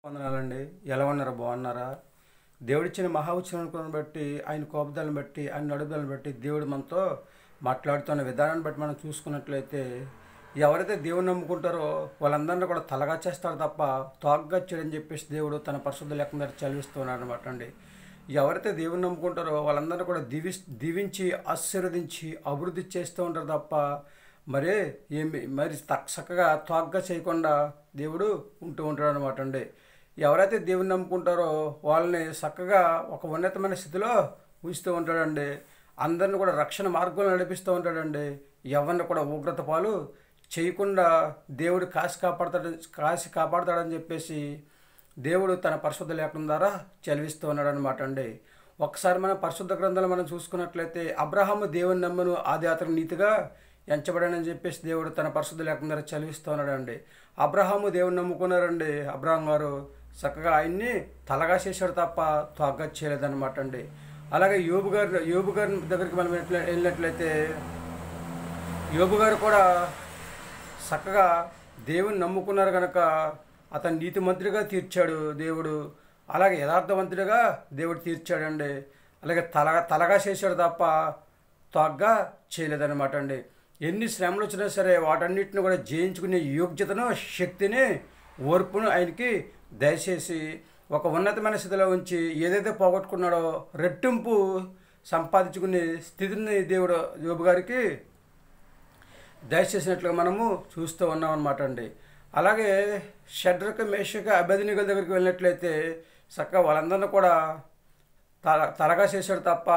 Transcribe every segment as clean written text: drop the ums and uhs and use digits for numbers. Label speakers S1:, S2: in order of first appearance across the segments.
S1: వందనాలండి. ఎలా ఉన్నారు? బాగున్నారా? దేవుడిచ్చిన మహా ఉత్సవాన్ని బట్టి, ఆయన కోపదాలను బట్టి, ఆయన నడుదలను బట్టి దేవుడు మనతో మాట్లాడుతున్న విధానాన్ని బట్టి మనం చూసుకున్నట్లయితే, ఎవరైతే దేవుని నమ్ముకుంటారో వాళ్ళందరినీ కూడా తలగా చేస్తారు తప్ప తోగ్గా చేయడని చెప్పేసి దేవుడు తన పరిశుద్ధ లేఖనం ద్వారా చదివిస్తున్నాడు అనమాట అండి. ఎవరైతే దేవుని నమ్ముకుంటారో వాళ్ళందరినీ కూడా దీవించి ఆశీర్వదించి అభివృద్ధి చేస్తూ ఉంటారు తప్ప మరి చక్కగా తోగ్గా చేయకుండా దేవుడు ఉంటూ ఉంటాడు అనమాట అండి. ఎవరైతే దేవుని నమ్ముకుంటారో వాళ్ళని చక్కగా ఒక ఉన్నతమైన స్థితిలో ఉంచుతూ ఉంటాడండి. అందరిని కూడా రక్షణ మార్గంలో నడిపిస్తూ ఉంటాడండి. ఎవరిని కూడా ఉగ్రత పాలు చేయకుండా దేవుడు కాసి కాపాడతాడని చెప్పేసి దేవుడు తన పరిశుద్ధ లేఖనం ద్వారా చదివిస్తూ ఉన్నాడు అనమాట అండి. ఒకసారి మనం పరిశుద్ధ గ్రంథాలు మనం చూసుకున్నట్లయితే అబ్రహాము దేవుని నమ్మను ఆది అతను నీతిగా ఎంచబడని చెప్పేసి దేవుడు తన పరిశుద్ధ లేఖనం ద్వారా చదివిస్తూ ఉన్నాడండి. అబ్రహాము దేవుని నమ్ముకున్నారండి. అబ్రహాం గారు చక్కగా ఆయన్ని తలగా చేశాడు తప్ప తోగ్గా చేయలేదన్నమాట అండి. అలాగే యోబు గారి దగ్గరికి మనం వెళ్ళినట్లయితే యోబు గారు కూడా చక్కగా దేవుని నమ్ముకున్నారు కనుక అతను నీతిమంతుడిగా తీర్చాడు దేవుడు. అలాగే యథార్థవంతుడిగా దేవుడు తీర్చాడండి. అలాగే తలగా చేశాడు తప్ప తోగ్గా చేయలేదన్నమాట అండి. ఎన్ని శ్రమలు వచ్చినా సరే వాటన్నిటిని కూడా జయించుకునే యోగ్యతను, శక్తిని, ఓర్పును ఆయనకి దయచేసి ఒక ఉన్నతమైన స్థితిలో ఉంచి ఏదైతే పోగొట్టుకున్నాడో రెట్టింపు సంపాదించుకునే స్థితిని దేవుడు యోబు గారికి దయచేసినట్లుగా మనము చూస్తూ ఉన్నాం అన్నమాట అండి. అలాగే షడ్రక, మేషక, అబేద్నెగో దగ్గరికి వెళ్ళినట్లయితే చక్కగా వాళ్ళందరినీ కూడా తలగా చేశాడు తప్ప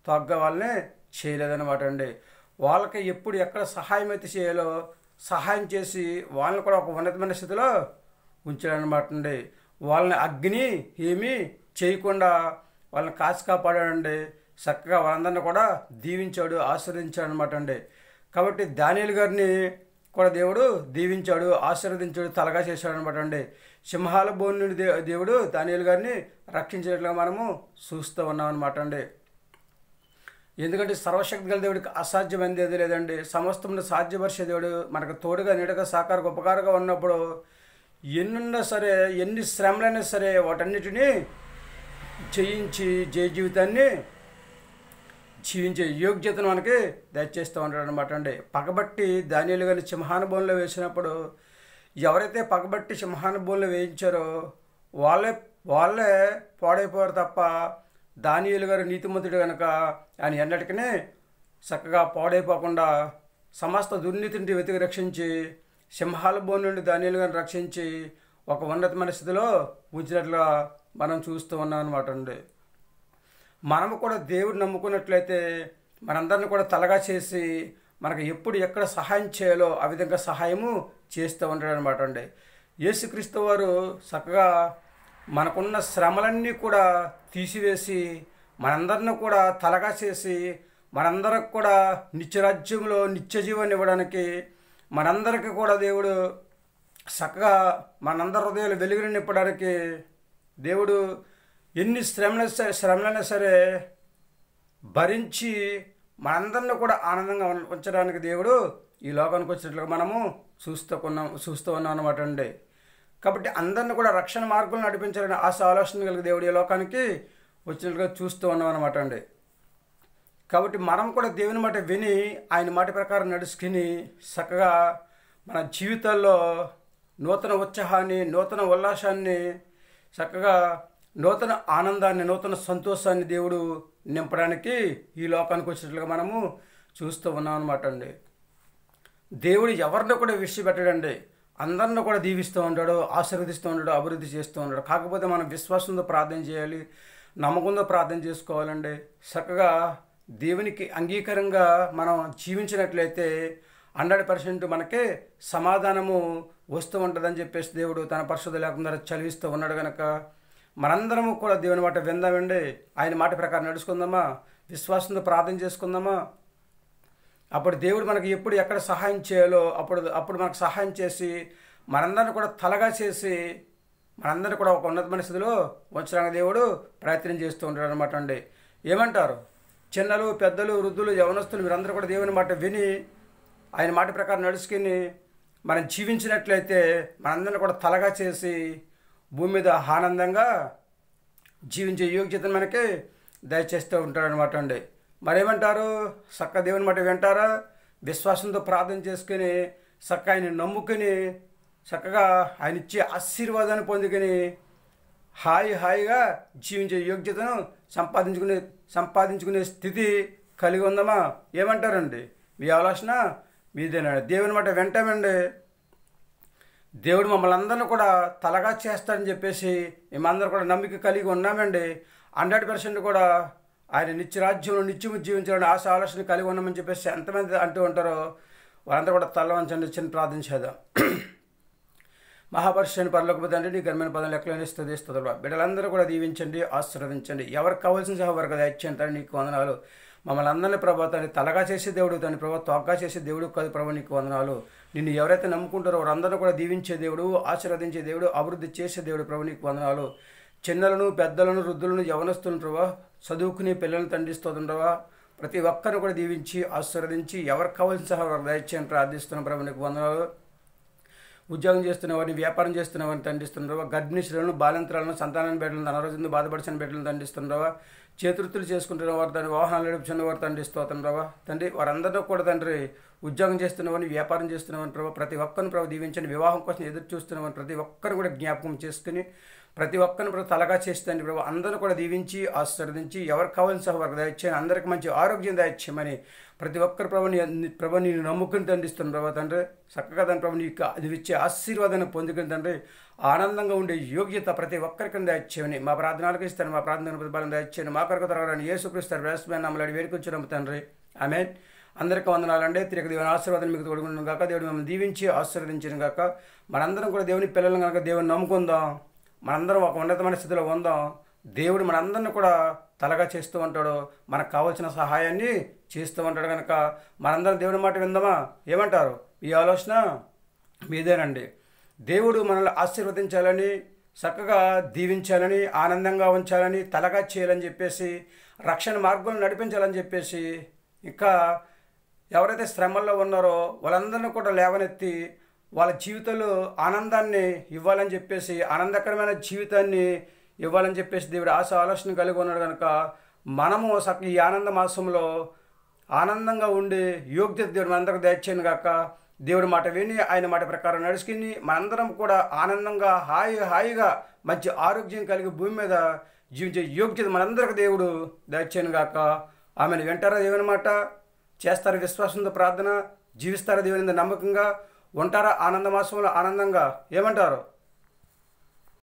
S1: తోగ్గా వాళ్ళని చేయలేదన్నమాట అండి. వాళ్ళకి ఎప్పుడు ఎక్కడ సహాయం అయితే చేయాలో సహాయం చేసి వాళ్ళని కూడా ఒక ఉన్నతమైన స్థితిలో ఉంచాడనమాట అండి. వాళ్ళని అగ్ని ఏమీ చేయకుండా వాళ్ళని కాచి కాపాడాడండి. చక్కగా వాళ్ళందరినీ కూడా దీవించాడు, ఆశీర్వదించాడు అనమాట అండి. కాబట్టి దానియేలు గారిని కూడా దేవుడు దీవించాడు, ఆశీర్వదించాడు, తలగా చేశాడు అనమాట అండి. సింహాల బోన్ నుండి దేవుడు దానియేలు గారిని రక్షించేట్లుగా మనము చూస్తూ ఉన్నాం అనమాట అండి. ఎందుకంటే సర్వశక్తి గల దేవుడికి అసాధ్యమైనది ఏది లేదండి. సమస్తమును సాధ్యపరిచే దేవుడు మనకు తోడుగా నీడగా సాకారుగా ఉపకారంగా ఉన్నప్పుడు ఎన్నున్నా సరే, ఎన్ని శ్రమలైనా సరే వాటన్నిటినీ జయించి జయ జీవితాన్ని జీవించే యోగ్యతను మనకి దయచేస్తూ ఉంటాడు అనమాట అండి. పగబట్టి దానియేలు గారిని సింహానుభవంలో వేసినప్పుడు ఎవరైతే పగబట్టి సింహానుభవంలో వేయించారో వాళ్ళే పాడైపోయారు తప్ప దానియేలు గారు నీతిమంతుడు కనుక ఆయన ఎన్నటికీ చక్కగా పాడైపోకుండా సమస్త దుర్నీతిని వెతికి రక్షించి సింహాల బోన్ నుండి దానియేలు గారిని రక్షించి ఒక ఉన్నతమైన స్థితిలో ఉంచినట్లుగా మనం చూస్తూ ఉన్నాం అనమాట అండి. మనము కూడా దేవుడు నమ్ముకున్నట్లయితే మనందరిని కూడా తలగా చేసి మనకు ఎప్పుడు ఎక్కడ సహాయం చేయాలో ఆ విధంగా సహాయము చేస్తూ ఉంటాడు అనమాట అండి. యేసుక్రీస్తు వారు చక్కగా మనకున్న శ్రమలన్నీ కూడా తీసివేసి మనందరిని కూడా తలగా చేసి మనందరికి కూడా నిత్యరాజ్యంలో నిత్య జీవాన్ని ఇవ్వడానికి మనందరికీ కూడా దేవుడు చక్కగా మనందరి హృదయాలు వెలుగుని నింపడానికి దేవుడు ఎన్ని శ్రమలైనా సరే భరించి మనందరిని కూడా ఆనందంగా ఉంచడానికి దేవుడు ఈ లోకానికి వచ్చినట్లుగా మనము చూస్తూ ఉన్నాం అనమాట అండి. కాబట్టి అందరిని కూడా రక్షణ మార్గంలో నడిపించాలని ఆలోచన కలిగి దేవుడు ఈ లోకానికి వచ్చినట్లుగా చూస్తూ ఉన్నాం అనమాట అండి. కాబట్టి మనం కూడా దేవుని మాట విని ఆయన మాట ప్రకారం నడుచుకుని చక్కగా మన జీవితాల్లో నూతన ఉత్సాహాన్ని, నూతన ఉల్లాసాన్ని, చక్కగా నూతన ఆనందాన్ని, నూతన సంతోషాన్ని దేవుడు నింపడానికి ఈ లోకానికి వచ్చినట్లుగా మనము చూస్తూ ఉన్నాం అనమాట అండి. దేవుడు ఎవరిని కూడా విడిచిపెట్టడండి. అందరిని కూడా దీవిస్తూ ఉంటాడు, ఆశీర్వదిస్తూ ఉంటాడు, అభివృద్ధి చేస్తూ ఉంటాడు. కాకపోతే మనం విశ్వాసంతో ప్రార్థన చేయాలి, నమ్మకంతో ప్రార్థన చేసుకోవాలండి. చక్కగా దేవునికి అంగీకారంగా మనం జీవించినట్లయితే 100% మనకి సమాధానము వస్తూ ఉంటుందని చెప్పేసి దేవుడు తన పరిశుద్ధ లేఖనం ద్వారా చదివిస్తూ ఉన్నాడు కనుక మనందరము కూడా దేవుని మాట విందామండి. ఆయన మాట ప్రకారం నడుచుకుందామా, విశ్వాసంతో ప్రార్థన చేసుకుందామా. అప్పుడు దేవుడు మనకి ఎప్పుడు ఎక్కడ సహాయం చేయాలో అప్పుడు మనకు సహాయం చేసి మనందరిని కూడా తలగా చేసి మనందరినీ కూడా ఒక ఉన్నతమైన స్థితిలో ఉంచడానికి దేవుడు ప్రయత్నం చేస్తూ ఉంటాడు అనమాట అండి. ఏమంటారు? చిన్నలు, పెద్దలు, వృద్ధులు, యవనస్తులు మీరందరూ కూడా దేవుని మాట విని ఆయన మాట ప్రకారం నడుచుకుని మనం జీవించినట్లయితే మనందరిని కూడా తలగా చేసి భూమి మీద ఆనందంగా జీవించే యోగ్యతను మనకి దయచేస్తూ ఉంటాడనమాట అండి. మరేమంటారు? చక్క దేవుని మాట వింటారా? విశ్వాసంతో ప్రార్థన చేసుకుని చక్క ఆయన నమ్ముకుని చక్కగా ఆయన ఇచ్చే ఆశీర్వాదాన్ని పొందుకొని హాయిగా జీవించే యోగ్యతను సంపాదించుకునే స్థితి కలిగి ఉందామా? ఏమంటారండి? మీ ఆలోచన మీదేనండి. దేవుని మాట వింటామండి. దేవుడు మమ్మల్ని అందరినీ కూడా తలగా చేస్తాడని చెప్పేసి మేమందరూ కూడా నమ్మిక కలిగి ఉన్నామండి. 100% కూడా ఆయన నిత్యరాజ్యంలో నిత్యము జీవించాలని ఆలోచన కలిగి ఉన్నామని చెప్పేసి ఎంతమంది అంటూ ఉంటారో వాళ్ళందరూ కూడా తల వంచండి. చిన్న ప్రార్థన చేద్దాం. మహాపరిషుని పరలోకపు తండ్రి, నీ ఘనమైన పదం లెక్కలేని స్తుతిస్తున్నారు. బిడ్డలందరూ కూడా దీవించండి, ఆశీర్వదించండి. ఎవరికి కావాల్సిన సహవర్గ దయచేయండి. నీకు వందనాలు. మమ్మల్ని అందరినీ ప్రభావ తండ్రి తలగా చేసే దేవుడు, తండ్రి ప్రభావ తొగ్గా చేసే దేవుడు కాదు ప్రభావ, నీకు వందనాలు. నిన్ను ఎవరైతే నమ్ముకుంటారో వారందరూ కూడా దీవించే దేవుడు, ఆశీర్వదించే దేవుడు, అభివృద్ధి చేసే దేవుడు ప్రభావ, నీకు వందనాలు. చిన్నలను పెద్దలను వృద్ధులను యవనస్తులను ప్రభావ చదువుకునే పిల్లలను తండ్రిస్తుంది ప్రభావ, ప్రతి ఒక్కరిని కూడా దీవించి ఆశీర్వదించి ఎవరికి కావాల్సిన సహవర్గ దయచేయని ప్రార్థిస్తున్నాం ప్రభావ, నీకు వందనాలు. ఉద్యోగం చేస్తున్న వారిని, వ్యాపారం చేస్తున్న వారిని తండ్రిస్తున్నారో, గర్భిణీ స్త్రీలను, బాలింతరాలను, సంతానాన్ని బిడ్డలను, అనారోగ్యంతో బాధపడిచిన బిడ్డలను తండ్రిస్తున్నారో, చేతువృత్తులు చేసుకుంటున్న వారు తండ్రి, వాహనాలు నడుపుతున్న వారు తండ్రిస్తున్నారో తండ్రి, వారందరూ కూడా తండ్రి ఉద్యోగం చేస్తున్న వారిని, వ్యాపారం చేస్తున్న వారిని ప్రభావ ప్రతి ఒక్కరిని ప్రభావ దీవించండి. వివాహం కోసం ఎదురు చూస్తున్న వారిని ప్రతి ఒక్కరిని కూడా జ్ఞాపకం చేసుకుని ప్రతి ఒక్కరిని ప్రభావ తలగా చేస్తుంది ప్రభావ, అందరూ కూడా దీవించి ఆశీర్వదించి ఎవరికి కావాల్సిన సహవర్గ దయచేయని, అందరికి మంచి ఆరోగ్యం దయచేయమని ప్రతి ఒక్కరి ప్రభు నేను నమ్ముకుని తండ్రిస్తున్న ప్రభావ తండ్రి, చక్కగా దాని ప్రభు నీకు అది ఇచ్చే ఆశీర్వాదాన్ని పొందుకుని తండ్రి ఆనందంగా ఉండే యోగ్యత ప్రతి ఒక్కరికి దయచేయమని మా ప్రార్థనలకు ఇస్తాను. మా ప్రార్థన ప్రతిఫలం దయచేయండి. మా కొరకు తరగని యేసుక్రీస్తు వేసమైన నమ్మలాడి వేడుకొచ్చి తండ్రి. ఆమేన్. అందరికీ వందనాలండి. తిరిగి దేవుని ఆశీర్వాదం మీకు తోడుకున్నాను కాక, దేవుడు మిమ్మల్ని దీవించి ఆశీర్వదించిన కాక, మనందరం కూడా దేవుని పిల్లలను కనుక దేవుని నమ్ముకుందాం. మనందరం ఒక ఉన్నతమైన స్థితిలో ఉందాం. దేవుడు మనందరిని కూడా తలగా చేస్తూ ఉంటాడు, మనకు కావాల్సిన సహాయాన్ని చేస్తూ ఉంటాడు. కనుక మనందరం దేవుని మాట విందామా? ఏమంటారు? ఈ ఆలోచన మీదేనండి. దేవుడు మనల్ని ఆశీర్వదించాలని, చక్కగా దీవించాలని, ఆనందంగా ఉంచాలని, తలగా చేయాలని చెప్పేసి, రక్షణ మార్గంలో నడిపించాలని చెప్పేసి, ఇంకా ఎవరైతే శ్రమల్లో ఉన్నారో వాళ్ళందరినీ కూడా లేవనెత్తి వాళ్ళ జీవితంలో ఆనందాన్ని ఇవ్వాలని చెప్పేసి, ఆనందకరమైన జీవితాన్ని ఇవ్వాలని చెప్పేసి దేవుడు ఆలోచన కలిగి ఉన్నాడు. కనుక మనము ఈ ఆనంద మాసంలో ఆనందంగా ఉండే యోగ్యత దేవుడు మనందరికి దయచేయను గాక. దేవుడి మాట విని ఆయన మాట ప్రకారం నడుచుకుని మనందరం కూడా ఆనందంగా హాయిగా మంచి ఆరోగ్యం కలిగి భూమి మీద జీవించే యోగ్యత మనందరికి దేవుడు దయచేయను గాక. ఆమెను వింటారా దేవుని మాట? చేస్తారా విశ్వాసంతో ప్రార్థన? జీవిస్తారా దేవుని నమ్మకంగా? ఉంటారా ఆనంద మాసంలో ఆనందంగా? ఏమంటారు?